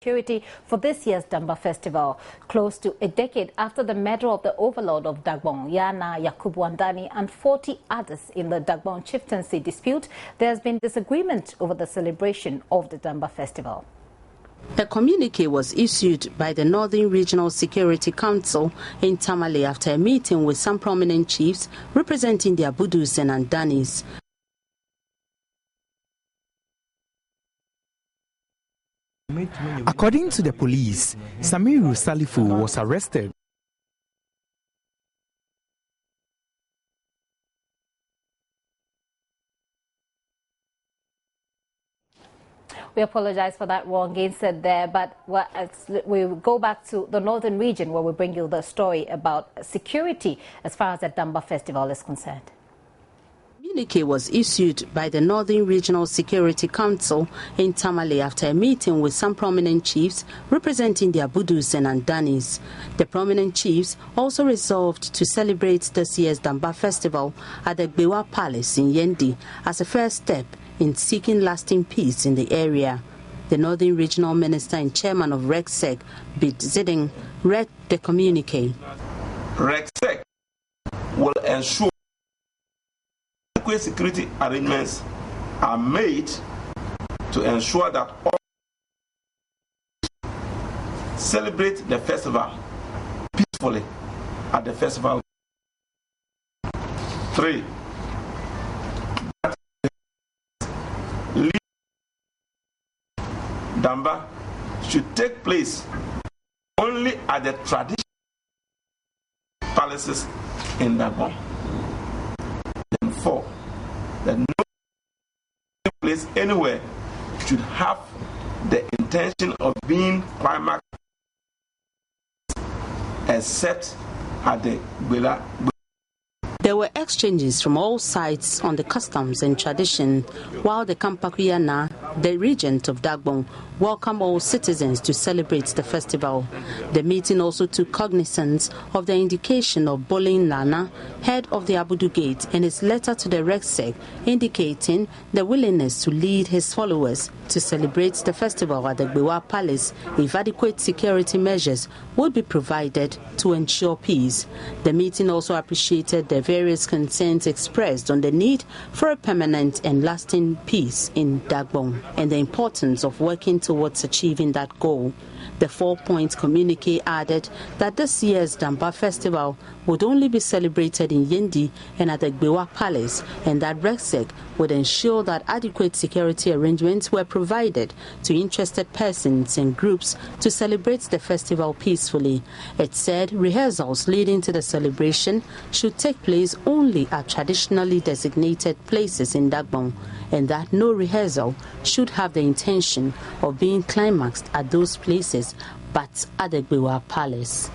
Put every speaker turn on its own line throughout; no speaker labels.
Security for this year's Damba Festival. Close to a decade after the murder of the overlord of Dagbon, Yana Yakubu Andani, and 40 others in the Dagbon chieftaincy dispute, there has been disagreement over the celebration of the Damba Festival.
A communique was issued by the Northern Regional Security Council in Tamale after a meeting with some prominent chiefs representing the Abudus and Andanis.
According to the police, Samiru Salifu was arrested.
We apologize for that wrong answer there, but we go back to the northern region where we bring you the story about security as far as the Damba Festival is concerned.
The communique was issued by the Northern Regional Security Council in Tamale after a meeting with some prominent chiefs representing the Abudus and Andanis. The prominent chiefs also resolved to celebrate this year's Damba Festival at the Gbewa Palace in Yendi as a first step in seeking lasting peace in the area. The Northern Regional Minister and Chairman of RECSEC, Bid Ziding, read the communique.
RECSEC will ensure security arrangements are made to ensure that all celebrate the festival peacefully at the festival. 3. Damba should take place only at the traditional palaces in Dagbon. Then 4, that no place anywhere should have the intention of being climax except at the Bela.
There were exchanges from all sides on the customs and tradition, while the Kampakuyana, the regent of Dagbon, welcomed all citizens to celebrate the festival. The meeting also took cognizance of the indication of Bolin Lana, head of the Abudu Gate, in his letter to the RECSEC, indicating the willingness to lead his followers to celebrate the festival at the Gbewa Palace if adequate security measures would be provided to ensure peace. The meeting also appreciated the various concerns expressed on the need for a permanent and lasting peace in Dagbon and the importance of working towards achieving that goal. The 4-point communique added that this year's Damba Festival would only be celebrated in Yendi and at the Gbewa Palace, and that RECSEC would ensure that adequate security arrangements were provided to interested persons and groups to celebrate the festival peacefully. It said rehearsals leading to the celebration should take place only at traditionally designated places in Dagbon, and that no rehearsal should have the intention of being climaxed at those places but at the Gbewa Palace.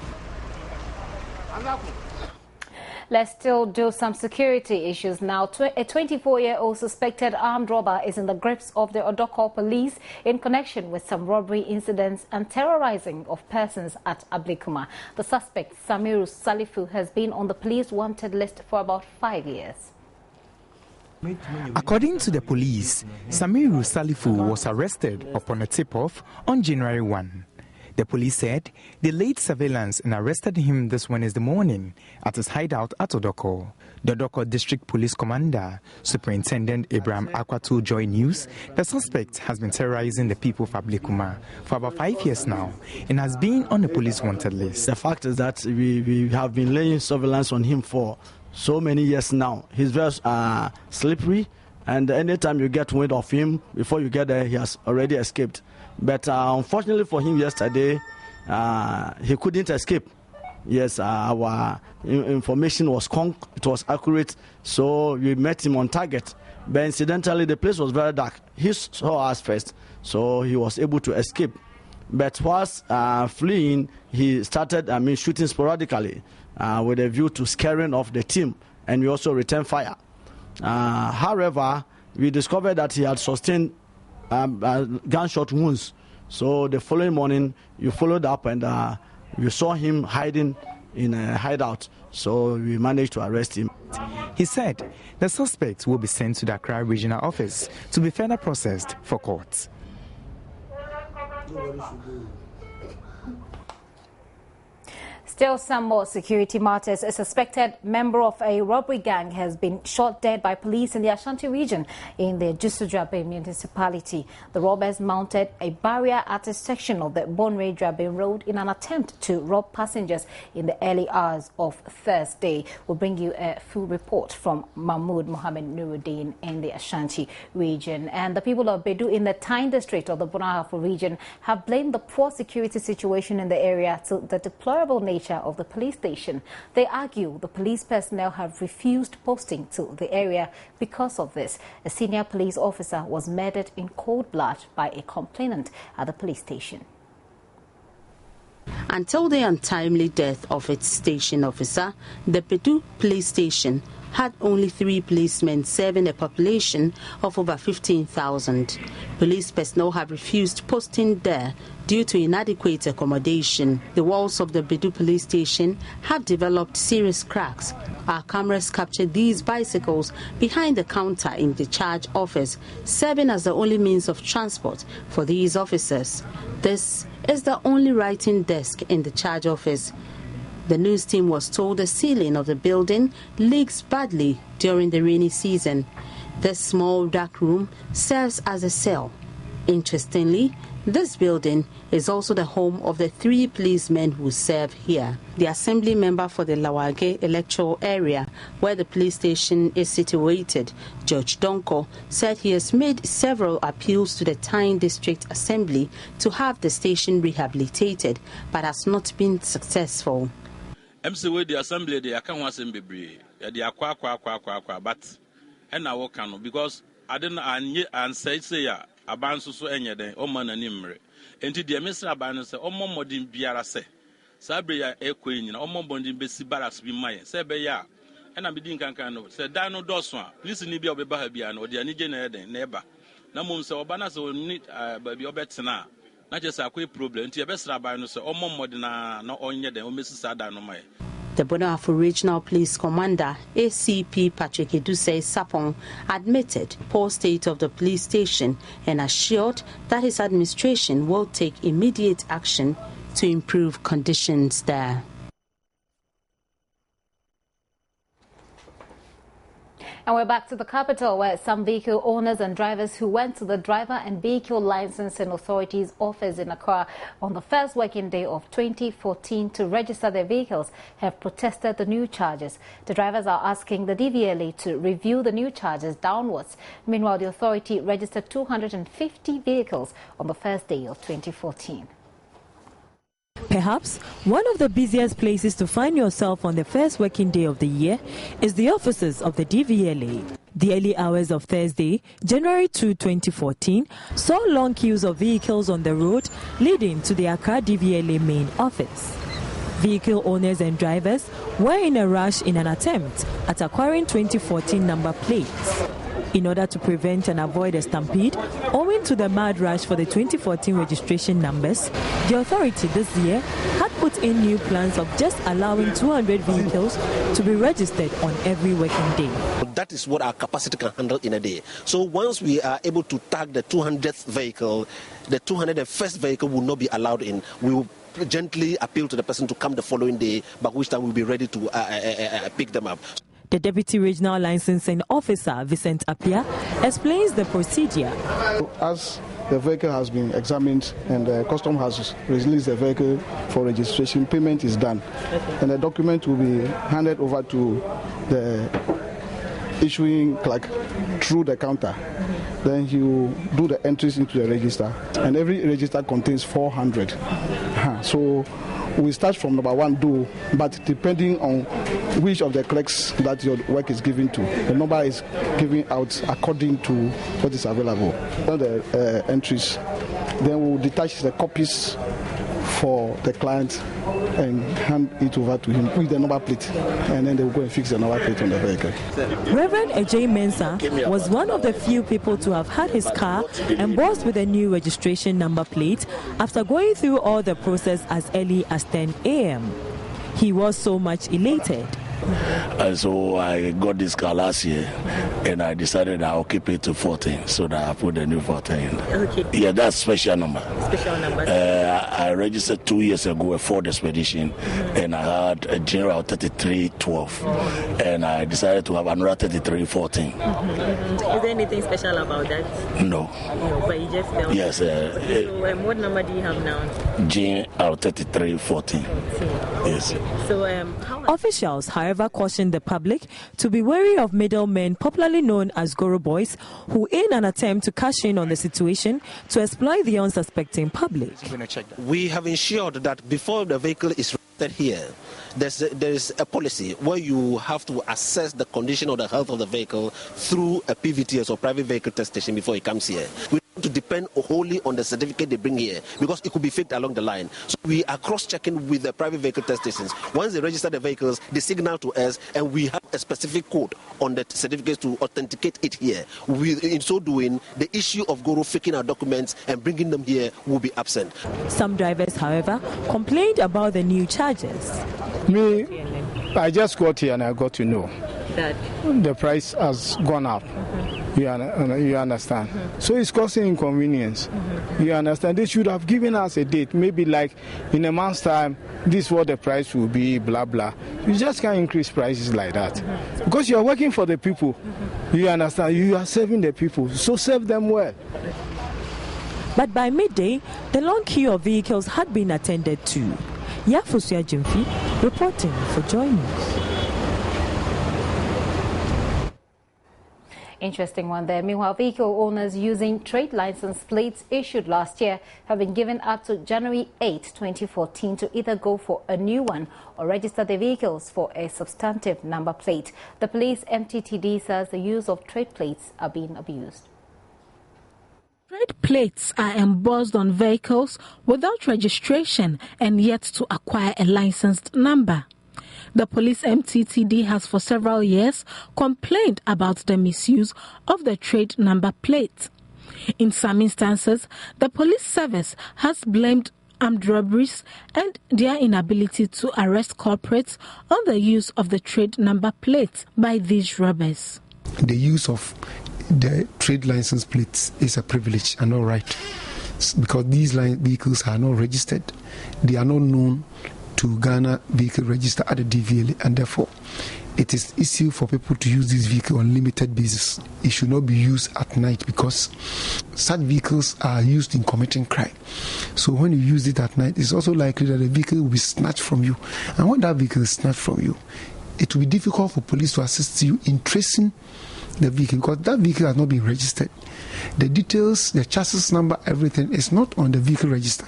Let's still do some security issues now. A 24-year-old suspected armed robber is in the grips of the Odoko police in connection with some robbery incidents and terrorizing of persons at Ablikuma. The suspect, Samiru Salifu, has been on the police wanted list for about 5 years.
According to the police, Samiru Salifu was arrested upon a tip-off on January 1. The police said they laid surveillance and arrested him this Wednesday morning at his hideout at Odoko. The Odoko District Police Commander, Superintendent Abraham Akwatu, joined news. The suspect has been terrorizing the people of Ablikuma for about 5 years now and has been on the police wanted list.
The fact is that we have been laying surveillance on him for so many years now. He's very slippery, and anytime you get wind of him, before you get there, he has already escaped. But unfortunately for him yesterday, he couldn't escape. Yes, our information was it was accurate, so we met him on target. But incidentally, the place was very dark. He saw us first, so he was able to escape. But whilst fleeing, he started shooting sporadically with a view to scaring off the team, and we also returned fire. However, we discovered that he had sustained gunshot wounds. So the following morning, you followed up and you saw him hiding in a hideout. So we managed to arrest him.
He said the suspect will be sent to the Accra Regional Office to be further processed for court.
Still some more security matters. A suspected member of a robbery gang has been shot dead by police in the Ashanti region in the Jusudrabe municipality. The robbers mounted a barrier at a section of the Bonre-Drabe road in an attempt to rob passengers in the early hours of Thursday. We'll bring you a full report from Mahmoud Mohammed Nuruddin in the Ashanti region. And the people of Bedu in the Tyne district of the Bonahafo region have blamed the poor security situation in the area to the deplorable nature of the police station. They argue the police personnel have refused posting to the area because of this. A senior police officer was murdered in cold blood by a complainant at the police station.
Until the untimely death of its station officer, the Bedu police station had only 3 policemen serving a population of over 15,000. Police personnel have refused posting there due to inadequate accommodation. The walls of the Bedu police station have developed serious cracks. Our cameras captured these bicycles behind the counter in the charge office, serving as the only means of transport for these officers. This is the only writing desk in the charge office. The news team was told the ceiling of the building leaks badly during the rainy season. This small dark room serves as a cell. Interestingly, this building is also the home of the 3 policemen who serve here. The assembly member for the Lawage electoral area, where the police station is situated, George Donko, said he has made several appeals to the Tyne District Assembly to have the station rehabilitated, but has not been successful.
MC the assembly they can want to be they are but and I work because I didn't say aban so enye den o man animre enti de mesra aban say o momodin biara say sabre ya ekoi nyina o momodin besi baras bi maye say be ya na be din kankan no say dan no doso a police ni bia obeba ha bia no de anije na eden na eba na mom say oba na say oni ba bi obetena na je say akoi problem enti e besra aban no say o momodin na onye den o mesisa dan no maye.
The Bonahafo Regional Police Commander, ACP Patrick Edusei Sapong, admitted poor state of the police station and assured that his administration will take immediate action to improve conditions there.
And we're back to the capital, where some vehicle owners and drivers who went to the Driver and Vehicle Licensing Authority's office in Accra on the first working day of 2014 to register their vehicles have protested the new charges. The drivers are asking the DVLA to review the new charges downwards. Meanwhile, the authority registered 250 vehicles on the first day of 2014.
Perhaps one of the busiest places to find yourself on the first working day of the year is the offices of the DVLA. The early hours of Thursday, January 2, 2014, saw long queues of vehicles on the road leading to the Accra DVLA main office. Vehicle owners and drivers were in a rush in an attempt at acquiring 2014 number plates. In order to prevent and avoid a stampede, owing to the mad rush for the 2014 registration numbers, the authority this year had put in new plans of just allowing 200 vehicles to be registered on every working day.
That is what our capacity can handle in a day. So once we are able to tag the 200th vehicle, the 201st vehicle will not be allowed in. We will gently appeal to the person to come the following day, by which time we'll be ready to pick them up.
The Deputy Regional Licensing Officer, Vincent Apia, explains the procedure.
As the vehicle has been examined and the custom has released the vehicle for registration, payment is done. And the document will be handed over to the issuing clerk through the counter. Then he will do the entries into the register. And every register contains 400. So we start from number 1 do, but depending on which of the clerks that your work is given to, the number is given out according to what is available. Then the entries, then we'll detach the copies for the client and hand it over to him with the number plate, and then they will go and fix the number plate on the vehicle.
Reverend Ajay Mensah was one of the few people to have had his car embossed with a new registration number plate after going through all the process as early as 10 a.m. He was so much elated
And so I got this car last year, and I decided I'll keep it to 14, so that I put the new 14.
Okay.
Yeah, that's special number.
Special number.
I registered 2 years ago a Ford Expedition, and I had a General 3312, and I decided to have another 3314.
Is there anything special about that?
No.
No, but you just don't.
Yes.
So what number do you have now?
GR 3314. Yes.
So officials, however, cautioned the public to be wary of middlemen, popularly known as Goro boys, who in an attempt to cash in on the situation to exploit the unsuspecting public.
We have ensured that before the vehicle is registered here, there's a policy where you have to assess the condition or the health of the vehicle through a PVTS or private vehicle test station before it comes here. We don't to depend wholly on the certificate they bring here because it could be faked along the line. So we are cross-checking with the private vehicle test stations. Once they register the vehicles, they signal to us, and we have a specific code on the certificates to authenticate it here. In so doing, the issue of Goro faking our documents and bringing them here will be absent.
Some drivers, however, complained about the new charges.
Me, I just got here and I got to know
that
the price has gone up. You understand? So it's causing inconvenience. You understand? They should have given us a date, maybe like in a month's time, this is what the price will be, blah, blah. You just can't increase prices like that. Because you are working for the people. You understand? You are serving the people. So serve them well.
But by midday, the long queue of vehicles had been attended to. Yafusia Jimfi reporting for Joy News.
Interesting one there. Meanwhile, vehicle owners using trade license plates issued last year have been given up to January 8, 2014 to either go for a new one or register their vehicles for a substantive number plate. The police MTTD says the use of trade plates are being abused.
Trade plates are embossed on vehicles without registration and yet to acquire a licensed number. The police MTTD has for several years complained about the misuse of the trade number plate. In some instances, the police service has blamed armed robberies and their inability to arrest culprits on the use of the trade number plate by these robbers.
The use of the trade license plates is a privilege and not right, because these vehicles are not registered. They are not known to Ghana vehicle register at the DVLA, and therefore it is easy for people to use this vehicle on limited basis. It should not be used at night because such vehicles are used in committing crime. So when you use it at night, it's also likely that the vehicle will be snatched from you. And when that vehicle is snatched from you, it will be difficult for police to assist you in tracing the vehicle because that vehicle has not been registered. The details, the chassis number, everything is not on the vehicle register.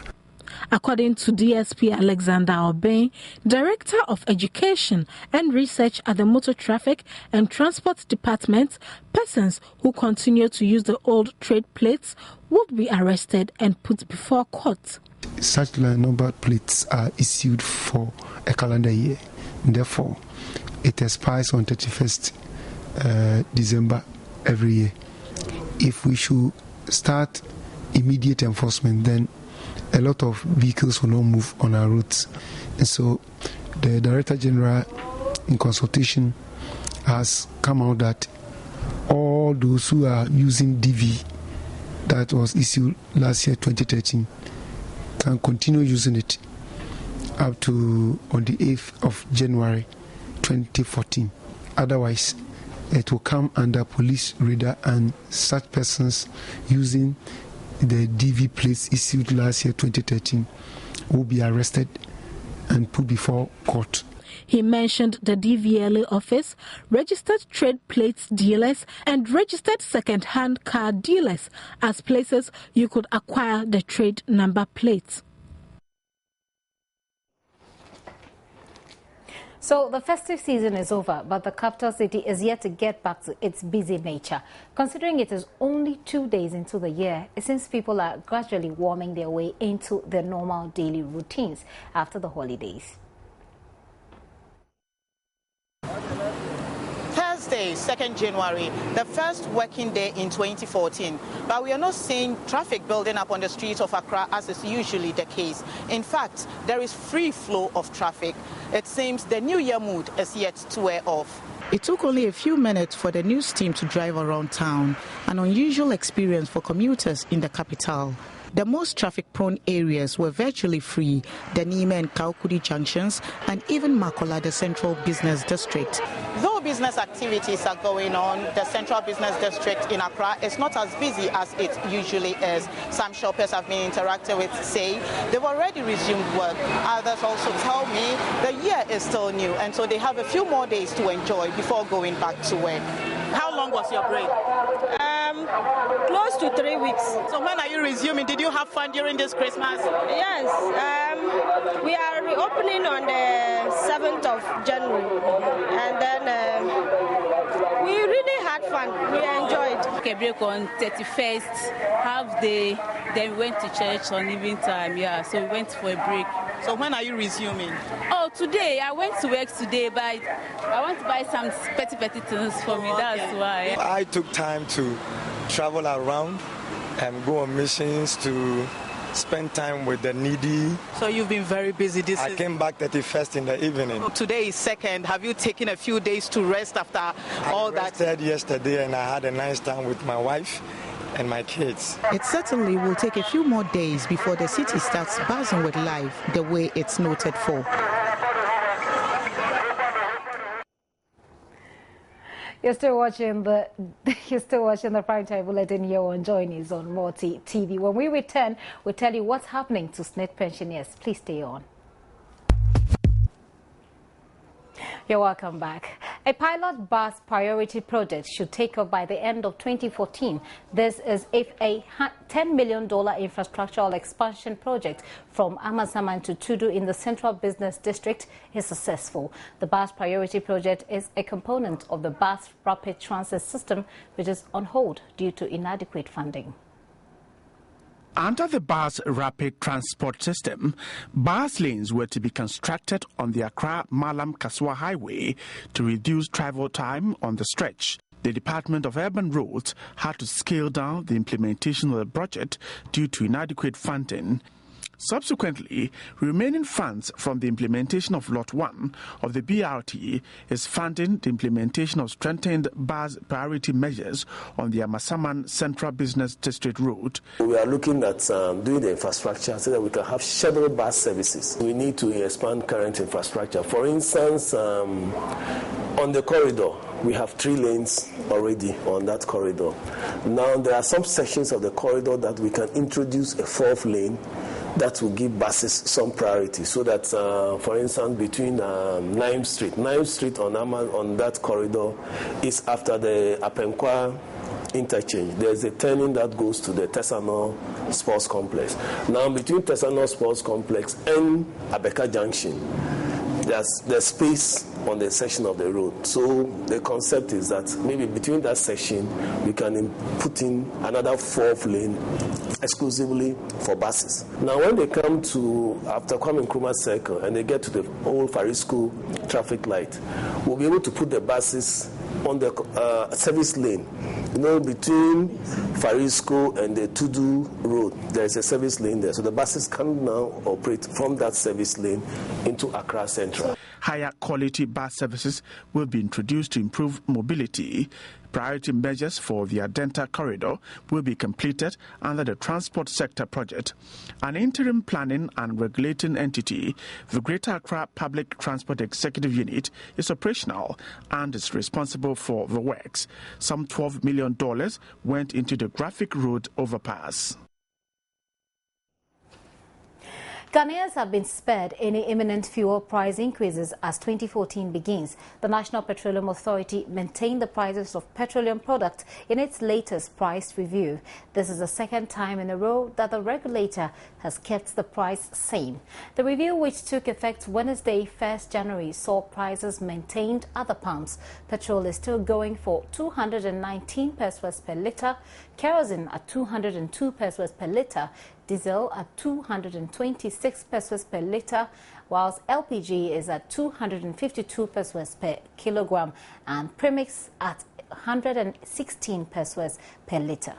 According to DSP Alexander Obey, Director of Education and Research at the Motor Traffic and Transport Department, persons who continue to use the old trade plates would be arrested and put before court.
Such number plates are issued for a calendar year. Therefore, it expires on 31st December every year. If we should start immediate enforcement, then a lot of vehicles will not move on our routes. And so the Director General, in consultation, has come out that all those who are using DV that was issued last year, 2013, can continue using it up to on the 8th of January 2014. Otherwise, it will come under police radar, and such persons using the DV plates issued last year, 2013, will be arrested and put before court.
He mentioned the DVLA office, registered trade plates dealers and registered second-hand car dealers as places you could acquire the trade number plates.
So the festive season is over, but the capital city is yet to get back to its busy nature. Considering it is only 2 days into the year, it seems people are gradually warming their way into their normal daily routines after the holidays.
Thursday today, 2nd January, the first working day in 2014. But we are not seeing traffic building up on the streets of Accra as is usually the case. In fact, there is free flow of traffic. It seems the New Year mood is yet to wear off.
It took only a few minutes for the news team to drive around town, an unusual experience for commuters in the capital. The most traffic-prone areas were virtually free, the Nima and Kaukudi junctions, and even Makola, the central business district.
Though business activities are going on, the central business district in Accra is not as busy as it usually is. Some shoppers have been interacting with say they've already resumed work. Others also tell me the year is still new, and so they have a few more days to enjoy before going back to work. How long was your break?
Close to 3 weeks.
So when are you resuming? Did you have fun during this Christmas?
Yes. We are reopening on the 7th of January. And then we really had fun. We enjoyed.
Okay, break on 31st, half day. Then we went to church on evening time. Yeah, so we went for a break.
So when are you resuming?
Oh, today. I went to work today, but I want to buy some petty things for me. That's why.
I took time to travel around and go on missions to spend time with the needy.
So you've been very busy this
I came back 31st in the evening.
Today is 2nd. Have you taken a few days to rest after all that?
I rested yesterday and I had a nice time with my wife and my kids.
It certainly will take a few more days before the city starts buzzing with life the way it's noted for.
You're still watching the Primetime Bulletin here on Join Us on Multi TV. When we return, we'll tell you what's happening to SNIT pensioners. Please stay on. You're welcome back. A pilot bus priority project should take off by the end of 2014. This is if a $10 million infrastructural expansion project from Amasaman to Tudu in the Central Business District is successful. The bus priority project is a component of the bus rapid transit system, which is on hold due to inadequate funding.
Under the bus rapid transport system, bus lanes were to be constructed on the Accra-Malam-Kaswa Highway to reduce travel time on the stretch. The Department of Urban Roads had to scale down the implementation of the project due to inadequate funding. Subsequently, remaining funds from the implementation of Lot 1 of the BRT is funding the implementation of strengthened bus priority measures on the Amasaman Central Business District Road.
We are looking at doing the infrastructure so that we can have scheduled bus services. We need to expand current infrastructure. For instance, on the corridor, we have 3 lanes already on that corridor. Now, there are some sections of the corridor that we can introduce a 4th lane that will give buses some priority, so that, for instance, between 9th Street on that corridor is after the Apenkwa interchange. There's a turning that goes to the Tesano Sports Complex. Now, between Tesano Sports Complex and Abeka Junction, there's space on the section of the road. So the concept is that maybe between that section, we can put in another 4th lane exclusively for buses. Now, when they come to after Kwame Nkrumah Circle and they get to the old Farisco traffic light, we'll be able to put the buses on the service lane. You know, between Farisco and the Tudu Road, there is a service lane there. So the buses can now operate from that service lane into Accra Central.
Higher quality bus services will be introduced to improve mobility. Priority measures for the Adenta corridor will be completed under the Transport Sector Project. An interim planning and regulating entity, the Greater Accra Public Transport Executive Unit, is operational and is responsible for the works. Some $12 million went into the Graphic Road overpass.
Ghanaians have been spared any imminent fuel price increases as 2014 begins. The National Petroleum Authority maintained the prices of petroleum products in its latest price review. This is the 2nd time in a row that the regulator has kept the price same. The review, which took effect Wednesday, 1st January, saw prices maintained at the pumps. Petrol is still going for 219 pesos per litre, kerosene at 202 pesos per litre, diesel at 226 pesos per litre, whilst LPG is at 252 pesos per kilogram and premix at 116 pesos per litre.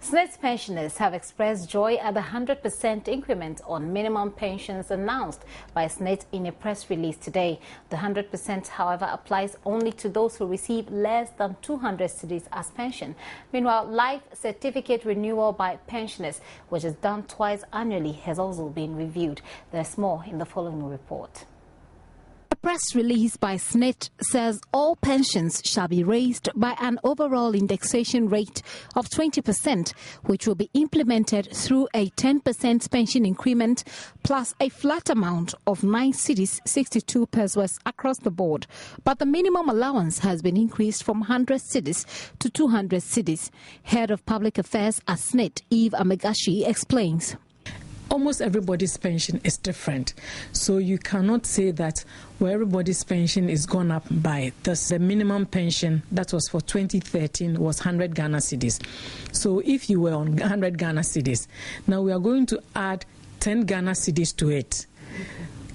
SNIT's pensioners have expressed joy at the 100% increment on minimum pensions announced by SNIT in a press release today. The 100%, however, applies only to those who receive less than 200 cedis as pension. Meanwhile, life certificate renewal by pensioners, which is done twice annually, has also been reviewed. There's more in the following report.
A press release by SNIT says all pensions shall be raised by an overall indexation rate of 20%, which will be implemented through a 10% pension increment plus a flat amount of 9 cedis 62 pesos across the board. But the minimum allowance has been increased from 100 cedis to 200 cedis. Head of Public Affairs at SNIT, Eve Amegashi, explains.
Almost everybody's pension is different. So you cannot say that everybody's pension is gone up by this. The minimum pension that was for 2013 was 100 Ghana cedis. So if you were on 100 Ghana cedis, now we are going to add 10 Ghana cedis to it.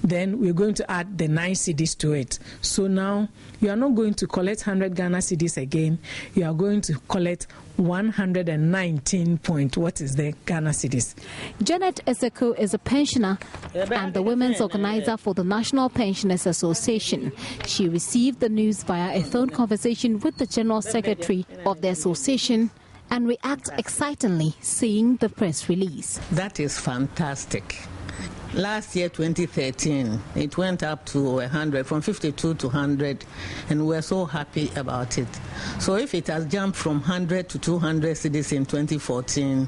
Then we're going to add the 9 cedis to it. So now you are not going to collect 100 Ghana cedis again. You are going to collect 119 point, what is the Ghana cedis?
Janet Ezeko is a pensioner and the women's organizer for the National Pensioners Association. She received the news via a phone conversation with the General Secretary of the association and reacts excitedly seeing the press release.
That is fantastic. Last year, 2013, it went up to 100, from 52 to 100, and we're so happy about it. So if it has jumped from 100 to 200 cedis in 2014,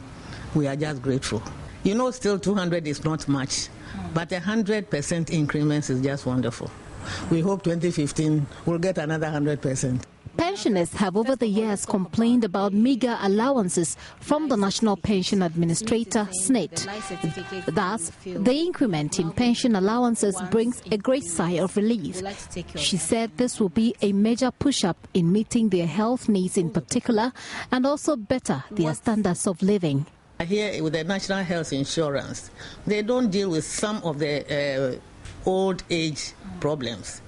we are just grateful. You know, still 200 is not much, but 100% increments is just wonderful. We hope 2015 we'll get another 100%.
Pensioners have over the years complained about meager allowances from the National Pension Administrator, SNIT. Thus, the increment in pension allowances brings a great sigh of relief. She said this will be a major push-up in meeting their health needs in particular and also better their standards of living.
Here with the National Health Insurance, they don't deal with some of the old age problems,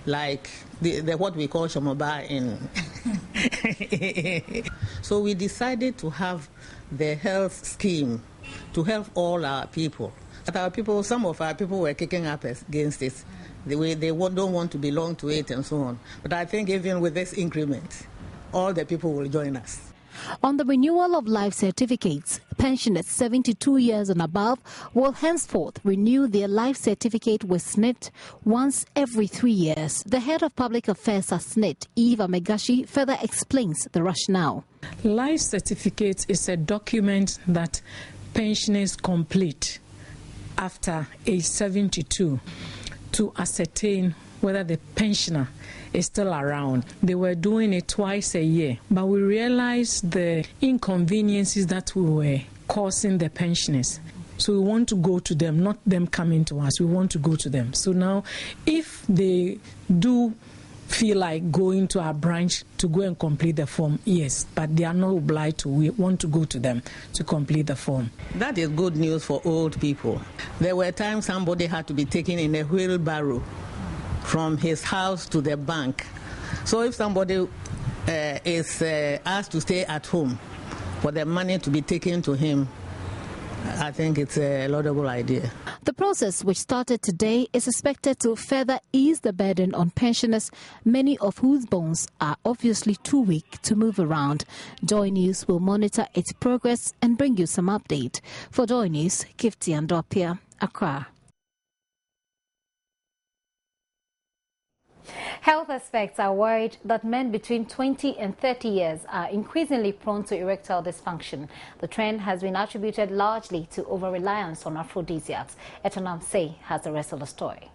like the what we call shomoba in. So we decided to have the health scheme to help all our people. But our people, some of our people were kicking up against it. They don't want to belong to it and so on. But I think even with this increment, all the people will join us.
On the renewal of life certificates, pensioners 72 years and above will henceforth renew their life certificate with SNIT once every 3 years. The head of public affairs at SNIT, Eve Amegashi, further explains the rationale.
Life certificate is a document that pensioners complete after age 72 to ascertain whether the pensioner is still around. They were doing it twice a year, but we realized the inconveniences that we were causing the pensioners. So we want to go to them, not them coming to us. We want to go to them. So now, if they do feel like going to our branch to go and complete the form, yes, but they are not obliged to. We want to go to them to complete the form.
That is good news for old people. There were times somebody had to be taken in a wheelbarrow from his house to the bank. So if somebody is asked to stay at home for the money to be taken to him, I think it's a laudable idea.
The process, which started today, is expected to further ease the burden on pensioners, many of whose bones are obviously too weak to move around. Joy News will monitor its progress and bring you some update. For Joy News, Gifty Andopia, Accra.
Health experts are worried that men between 20 and 30 years are increasingly prone to erectile dysfunction. The trend has been attributed largely to over-reliance on aphrodisiacs. Osei has the rest of the story.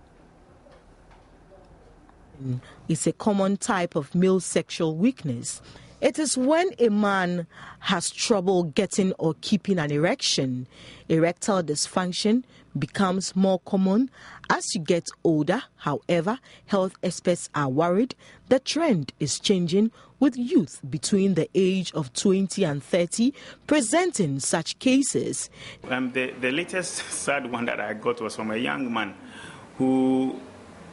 It's a common type of male sexual weakness,
It is when a man has trouble getting or keeping an erection. Erectile dysfunction becomes more common as you get older. However, health experts are worried the trend is changing, with youth between the age of 20 and 30 presenting such cases.
The latest sad one that I got was from a young man who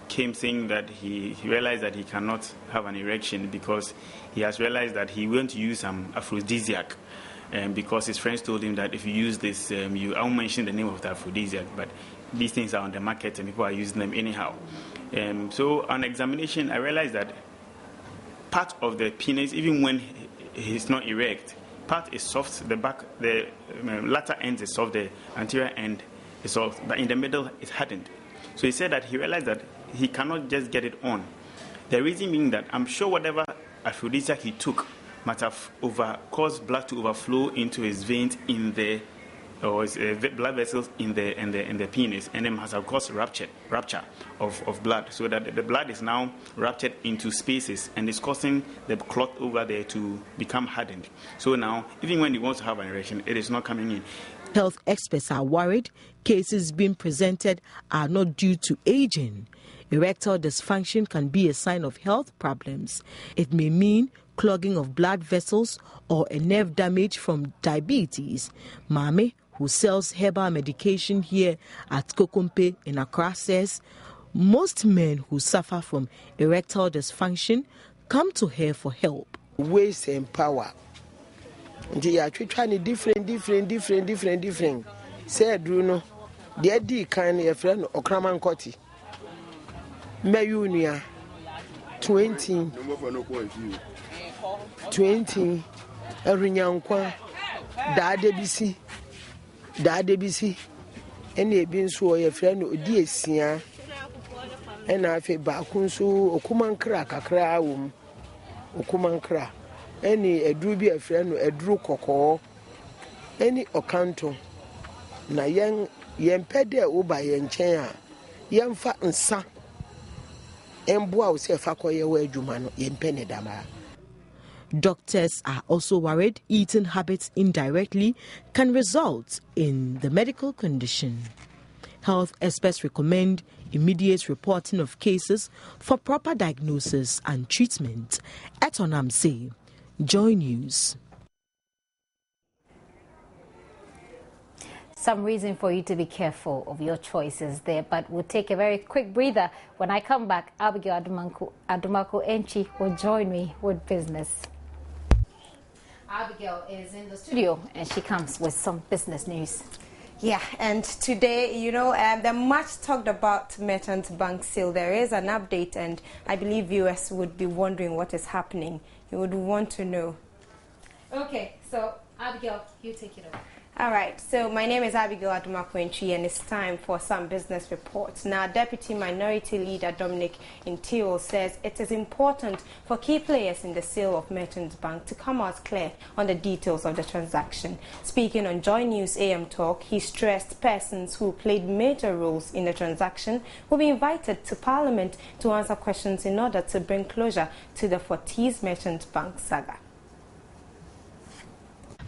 came saying that he realized that he cannot have an erection because he has realized that he went to use some aphrodisiac, because his friends told him that if you use this, I won't mention the name of the aphrodisiac, but these things are on the market and people are using them anyhow. So on examination, I realized that part of the penis, even when he's not erect, part is soft, the back, the latter end is soft, the anterior end is soft, but in the middle it's hardened. So he said that he realized that he cannot just get it on. The reason being that I'm sure whatever aphrodisiac he took might have caused blood to overflow into his veins in the, or his blood vessels in the penis, and then has caused rupture of blood, so that the blood is now ruptured into spaces and is causing the clot over there to become hardened. So now, even when he wants to have an erection, it is not coming in.
Health experts are worried cases being presented are not due to aging. Erectile dysfunction can be a sign of health problems. It may mean clogging of blood vessels or a nerve damage from diabetes. Mame, who sells herbal medication here at Kokompe in Accra, says most men who suffer from erectile dysfunction come to her for help.
Waste and power. They are trying different. Say, Bruno, the idea kind of friend or Kraman Koti. Mayunia 20 Erinyankwa da debisi ene bi nso ye frɛ no odi esia ena afi ba ku nso okumankra kakra awom okumankra ene eduru bi afrɛ no eduru kokko ene okanto na yen pede oba yen nkyɛn a yen fa nsa emboa wo se fa koye wa adwuma no yen pene dama.
Doctors are also worried eating habits indirectly can result in the medical condition. Health experts recommend immediate reporting of cases for proper diagnosis and treatment. Osei, Joy News.
Some reason for you to be careful of your choices there, but we'll take a very quick breather. When I come back, Abigail Adumako Enchi will join me with business. Abigail is in the studio and she comes with some business news.
Yeah, and today, the much talked about Merchant Bank sale, there is an update, and I believe viewers would be wondering what is happening. You would want to know.
Okay, so Abigail, you take it over.
All right, so my name is Abigail Adumakwenchi, and it's time for some business reports. Now, Deputy Minority Leader Dominic Intio says it is important for key players in the sale of Merchants Bank to come out clear on the details of the transaction. Speaking on Joy News AM Talk, he stressed persons who played major roles in the transaction will be invited to Parliament to answer questions in order to bring closure to the Fortis Merchants Bank saga.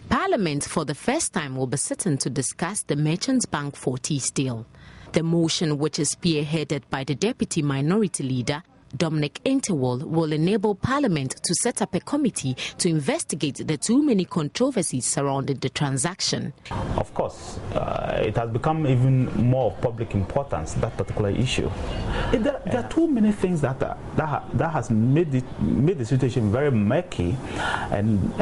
Parliament for the first time will be sitting to discuss the Merchants Bank Fortis deal. The motion, which is spearheaded by the Deputy Minority Leader, Dominic Entewol, will enable Parliament to set up a committee to investigate the too many controversies surrounding the transaction.
Of course, it has become even more of public importance, that particular issue. There are too many things that has made the situation very murky, and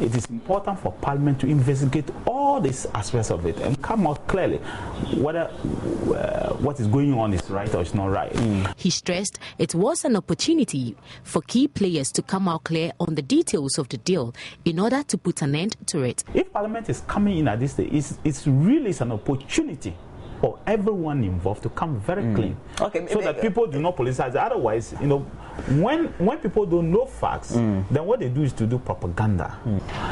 it is important for Parliament to investigate all these aspects of it and come out clearly whether what is going on is right or is not right.
He stressed it was an opportunity for key players to come out clear on the details of the deal in order to put an end to it.
If Parliament is coming in at this stage, it's really an opportunity for everyone involved to come very clean, so that people do not politicize. Otherwise, when people don't know facts, then what they do is to do propaganda.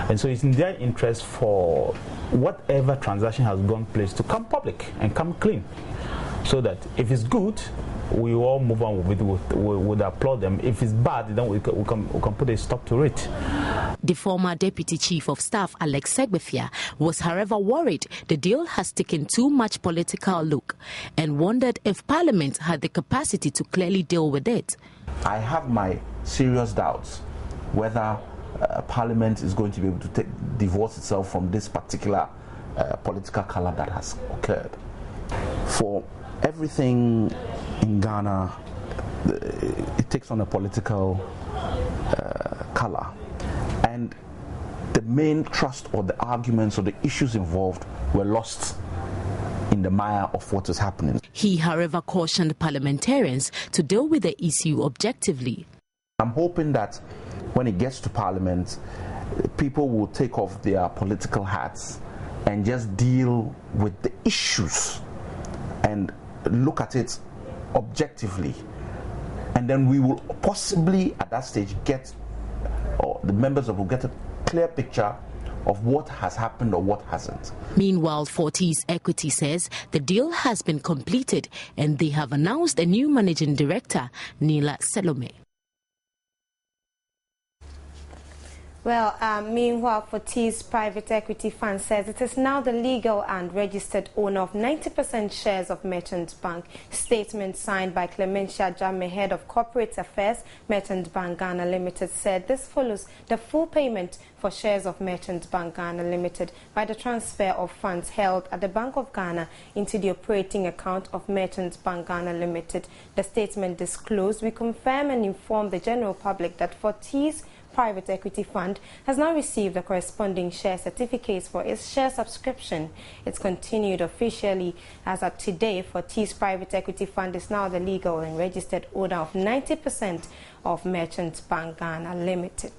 And so it's in their interest for whatever transaction has gone place to come public and come clean, so that if it's good, we all move on with it, we would applaud them. If it's bad, then we can put a stop to it.
The former Deputy Chief of Staff, Alex Segbefia, was however worried the deal has taken too much political look and wondered if Parliament had the capacity to clearly deal with it.
I have my serious doubts whether Parliament is going to be able to divorce itself from this particular political color that has occurred. For everything in Ghana, it takes on a political color, and the main thrust or the arguments or the issues involved were lost in the mire of what is happening.
He, however, cautioned parliamentarians to deal with the issue objectively.
I'm hoping that when it gets to Parliament, people will take off their political hats and just deal with the issues and look at it objectively. And then we will possibly at that stage get, or the members will get a clear picture of what has happened or what hasn't.
Meanwhile, Fortis Equity says the deal has been completed and they have announced a new managing director, Nila Selome.
Well, meanwhile, Fortis Private Equity Fund says it is now the legal and registered owner of 90% shares of Merchant Bank. Statement signed by Clementia Jammeh, head of corporate affairs, Merchant Bank Ghana Limited, said this follows the full payment for shares of Merchant Bank Ghana Limited by the transfer of funds held at the Bank of Ghana into the operating account of Merchant Bank Ghana Limited. The statement disclosed, we confirm and inform the general public that Fortis Private Equity Fund has now received the corresponding share certificates for its share subscription. It's continued officially as of today. Fortis Private Equity Fund is now the legal and registered owner of 90% of Merchant Bank Ghana Limited.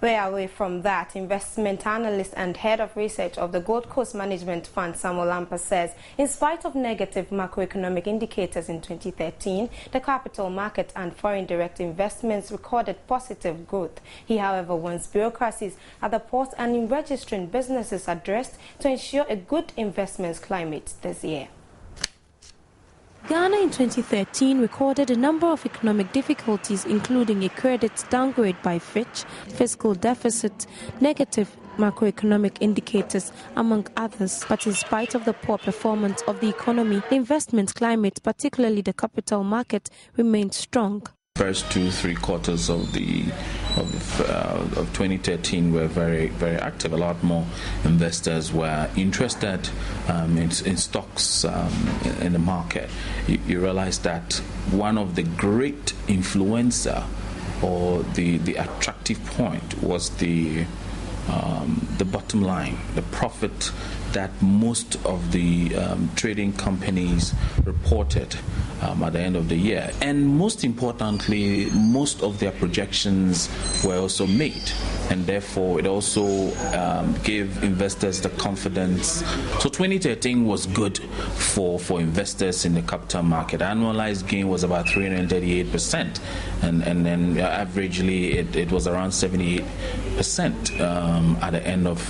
Way away from that, investment analyst and head of research of the Gold Coast Management Fund, Samuel Lampa, says in spite of negative macroeconomic indicators in 2013, the capital market and foreign direct investments recorded positive growth. He, however, wants bureaucracies at the port and in registering businesses addressed to ensure a good investments climate this year.
Ghana in 2013 recorded a number of economic difficulties, including a credit downgrade by Fitch, fiscal deficit, negative macroeconomic indicators, among others. But in spite of the poor performance of the economy, the investment climate, particularly the capital market, remained strong.
First 2-3 quarters of 2013 were very, very active. A lot more investors were interested in stocks in the market. You realize that one of the great influencer or the attractive point was the bottom line, the profit that most of the trading companies reported at the end of the year. And most importantly, most of their projections were also made. And therefore, it also gave investors the confidence. So 2013 was good for investors in the capital market. Annualized gain was about 338%. And then averagely, it was around 78% at the end of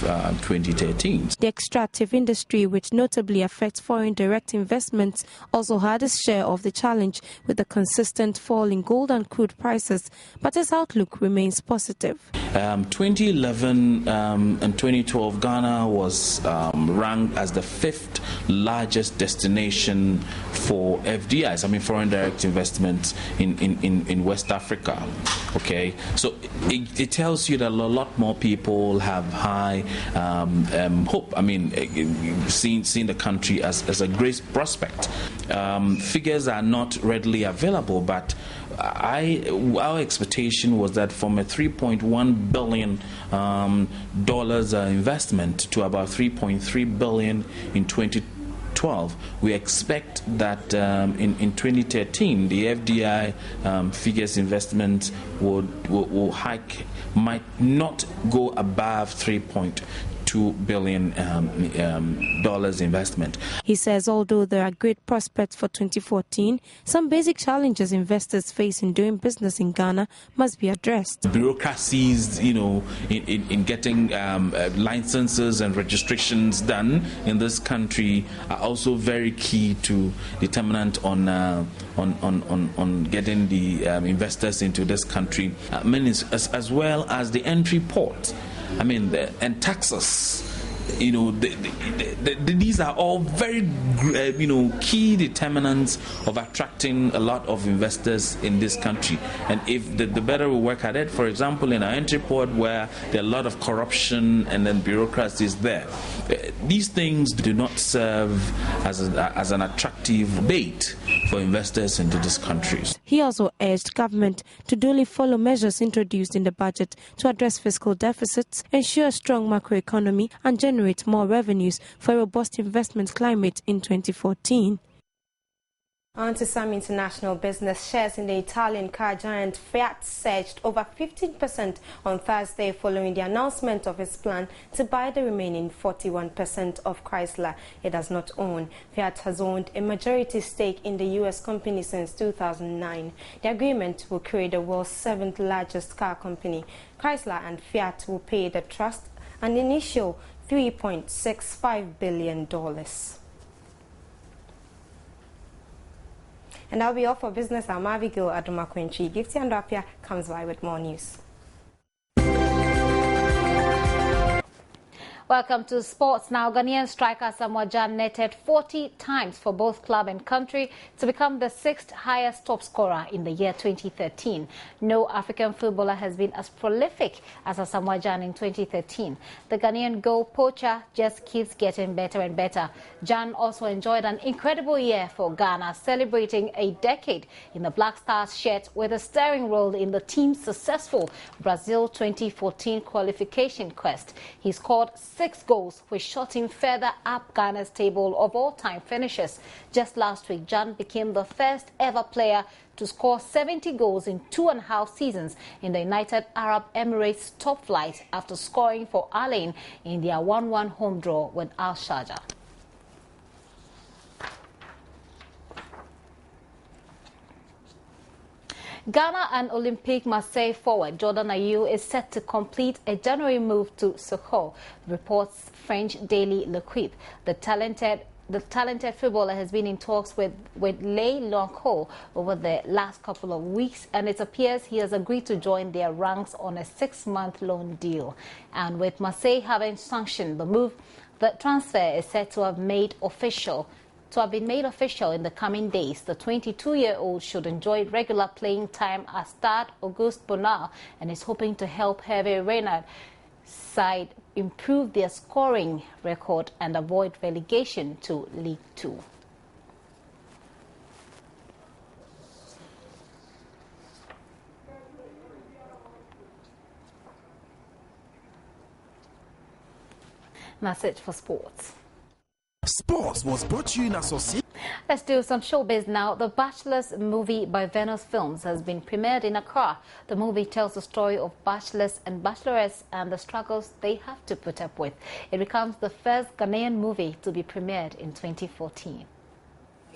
2013.
The extractive industry, which notably affects foreign direct investments, also had its share of the challenge with the consistent fall in gold and crude prices, but its outlook remains positive.
2011 and 2012, Ghana was ranked as the 5th largest destination for FDIs, I mean foreign direct investments in West Africa. Okay, so it tells you that a lot more people have high hope. I mean, seeing the country as a great prospect. Figures are not readily available, but our expectation was that from a $3.1 billion investment to about $3.3 billion in 2012, we expect that in 2013 the FDI figures investment will hike, might not go above 3.2 $2 billion investment.
He says although there are great prospects for 2014, some basic challenges investors face in doing business in Ghana must be addressed.
Bureaucracies, in getting licenses and registrations done in this country are also very key to determinant on getting the investors into this country, as well as the entry port. And taxes. These are all very, key determinants of attracting a lot of investors in this country. And if the better we work at it, for example, in our entry port where there are a lot of corruption and then bureaucracy is there, these things do not serve as an attractive bait for investors into these countries.
He also urged government to duly follow measures introduced in the budget to address fiscal deficits, ensure a strong macroeconomy, and generate more revenues for a robust investment climate in 2014.
On to some international business. Shares in the Italian car giant Fiat surged over 15% on Thursday following the announcement of its plan to buy the remaining 41% of Chrysler it does not own. Fiat has owned a majority stake in the U.S. company since 2009. The agreement will create the world's 7th largest car company. Chrysler and Fiat will pay the trust an initial $3.65 billion. And that'll be all for business. I'm Abigail Adumakwenchi. Gifty Andapia comes by with more news.
Welcome to sports now. Ghanaian striker Samuel Jan netted 40 times for both club and country to become the 6th highest top scorer in the year 2013. No African footballer has been as prolific as Samuel Jan in 2013. The Ghanaian goal poacher just keeps getting better and better. Jan also enjoyed an incredible year for Ghana, celebrating a decade in the Black Stars shirt with a starring role in the team's successful Brazil 2014 qualification quest. He scored 6 goals, which shot him further up Ghana's table of all-time finishes. Just last week, Jan became the first ever player to score 70 goals in 2.5 seasons in the United Arab Emirates top flight after scoring for Al Ain in their 1-1 home draw with Al Sharjah. Ghana and Olympique Marseille forward Jordan Ayew is set to complete a January move to Sochaux, reports French daily L'Equipe. The talented footballer has been in talks with Les Loncos over the last couple of weeks, and it appears he has agreed to join their ranks on a 6-month loan deal. And with Marseille having sanctioned the move, the transfer is set to have been made official in the coming days. The 22-year-old should enjoy regular playing time at Stade Auguste Bonal and is hoping to help Hervé Renard's side improve their scoring record and avoid relegation to League 2. That's it for sports.
Sports was brought to you in association.
Let's do some showbiz now. The Bachelors movie by Venus Films has been premiered in Accra. The movie tells the story of bachelors and bachelorettes and the struggles they have to put up with. It becomes the first Ghanaian movie to be premiered in 2014.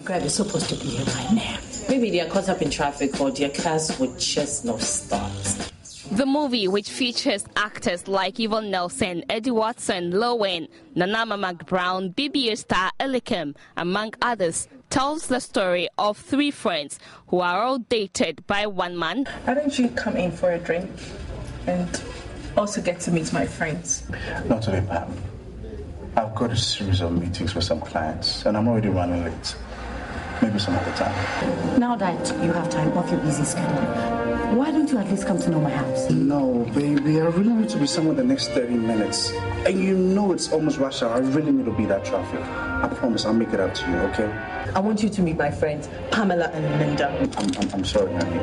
God, they're supposed to be here right now. Maybe they are caught up in traffic or their cars would just not start.
The movie, which features actors like Yvonne Nelson, Eddie Watson, Lowen, Nanama McBrown, BBA star Elikem, among others, tells the story of 3 friends who are all dated by one man.
Why don't you come in for a drink and also get to meet my friends?
Not today, Pam. I've got a series of meetings with some clients and I'm already running late. Maybe some other time.
Now that you have time off your busy schedule, why don't you at least come to know my house?
No, baby, I really need to be somewhere the next 30 minutes. And you know it's almost rush hour. I really need to beat that traffic. I promise I'll make it up to you, okay?
I want you to meet my friends, Pamela and Linda.
I'm sorry, honey.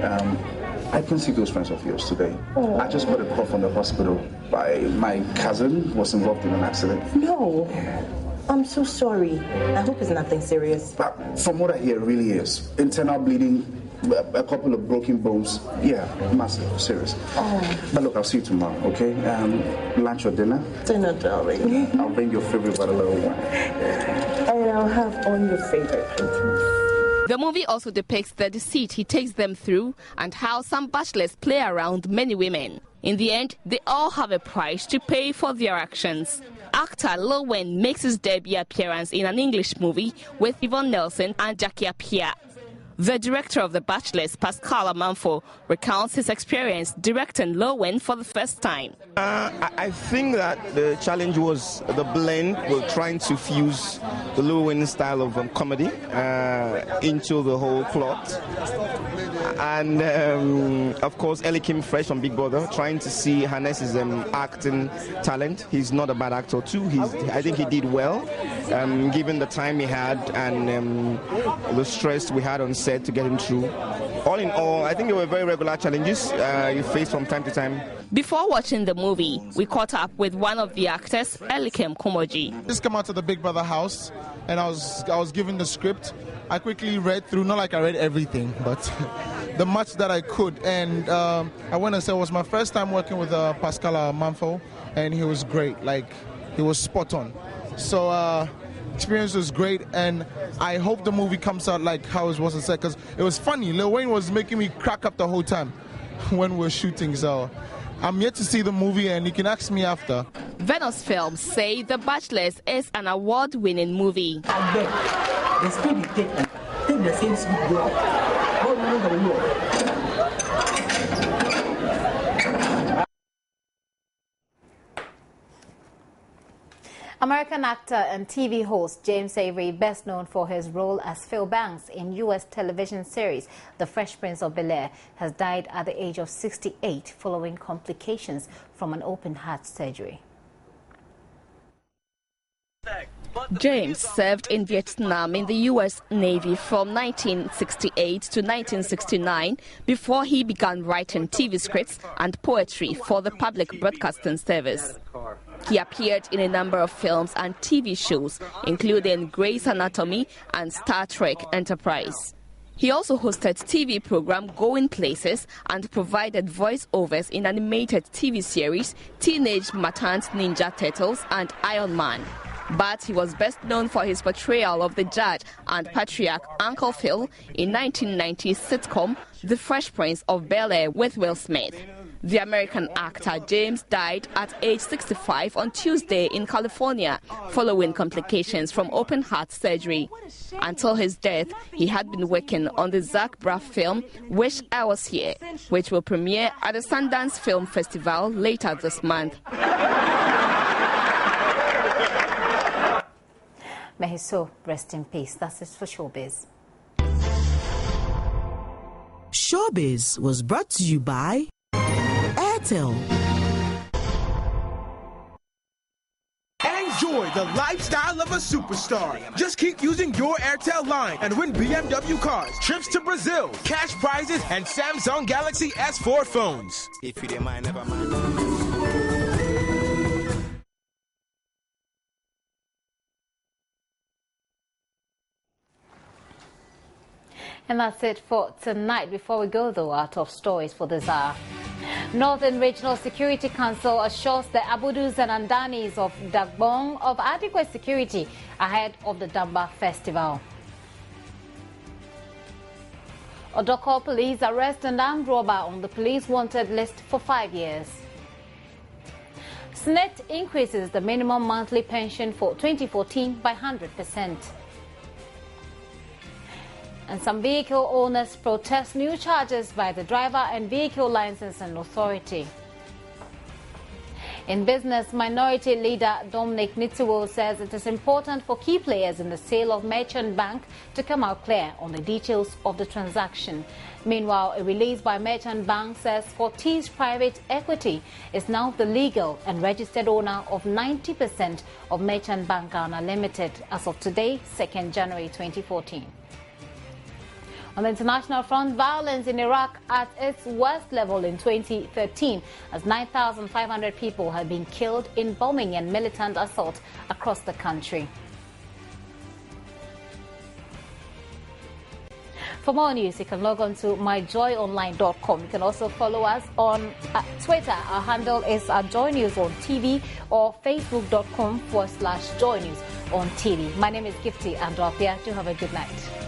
I couldn't see those friends of yours today.
Oh.
I just got a call from the hospital. My cousin was involved in an accident.
No. I'm so sorry. I hope it's nothing serious.
But from what I hear, it really is. Internal bleeding, a couple of broken bones. Yeah, massive, serious.
Oh.
But look, I'll see you tomorrow, okay? Lunch or dinner?
Dinner, darling.
I'll bring your favorite bottle of wine.
And I'll have all your favorite paintings.
The movie also depicts the deceit he takes them through and how some bachelors play around many women. In the end, they all have a price to pay for their actions. Actor Lil Wayne makes his debut appearance in an English movie with Yvonne Nelson and Jackie Appiah. The director of The Bachelors, Pascal Amanfo, recounts his experience directing Lil Wayne for the first time.
I think that the challenge was the blend. We're trying to fuse the Lil Wayne style of comedy into the whole plot. And of course, Ellie came fresh from Big Brother, trying to see Hannes' acting talent. He's not a bad actor too. I think he did well, given the time he had and the stress we had on set to get him through. All in all, I think they were very regular challenges you face from time to time.
Before watching the movie, we caught up with one of the actors, Elikem Kumoji.
Just come out to the Big Brother house, and I was given the script. I quickly read through, not like I read everything, but the much that I could. And I went and said it was my first time working with Pascal Amanfo, and he was great. Like, he was spot on. So experience was great, and I hope the movie comes out like how it was said, because it was funny. Lil Wayne was making me crack up the whole time when we were shooting. So I'm yet to see the movie, and you can ask me after.
Venus Films say The Bachelors is an award-winning movie.
I beg, the speed you take the same speed go. Go around the world.
American actor and TV host James Avery, best known for his role as Phil Banks in U.S. television series The Fresh Prince of Bel-Air, has died at the age of 68 following complications from an open heart surgery.
James served in Vietnam in the U.S. Navy from 1968 to 1969 before he began writing TV scripts and poetry for the public broadcasting service. He appeared in a number of films and TV shows, including Grey's Anatomy and Star Trek Enterprise. He also hosted TV program Going Places and provided voiceovers in animated TV series Teenage Mutant Ninja Turtles and Iron Man. But he was best known for his portrayal of the judge and patriarch Uncle Phil in 1990's sitcom The Fresh Prince of Bel-Air with Will Smith. The American actor James died at age 65 on Tuesday in California following complications from open heart surgery. Until his death, he had been working on the Zach Braff film Wish I Was Here, which will premiere at the Sundance Film Festival later this month.
May his soul rest in peace. That's it for Showbiz.
Showbiz was brought to you by Airtel.
Enjoy the lifestyle of a superstar. Just keep using your Airtel line and win BMW cars, trips to Brazil, cash prizes, and Samsung Galaxy S4 phones. If you didn't mind, never mind.
And that's it for tonight. Before we go, though, our top stories for this hour. Northern Regional Security Council assures the Abudus and Andanis of Dagbon of adequate security ahead of the Damba Festival. Odoko police arrest an armed robber on the police wanted list for 5 years. SNET increases the minimum monthly pension for 2014 by 100%. And some vehicle owners protest new charges by the Driver and Vehicle Licensing Authority. In business, Minority Leader Dominic Nitsuwo says it is important for key players in the sale of Merchant Bank to come out clear on the details of the transaction. Meanwhile, a release by Merchant Bank says Fortis Private Equity is now the legal and registered owner of 90% of Merchant Bank Ghana Limited as of today, 2nd January 2014. On the international front, violence in Iraq at its worst level in 2013 as 9,500 people have been killed in bombing and militant assault across the country. For more news, you can log on to myjoyonline.com. You can also follow us on Twitter. Our handle is @JoyNews on TV or facebook.com/JoyNews on TV. My name is Gifty Andropia. Do have a good night.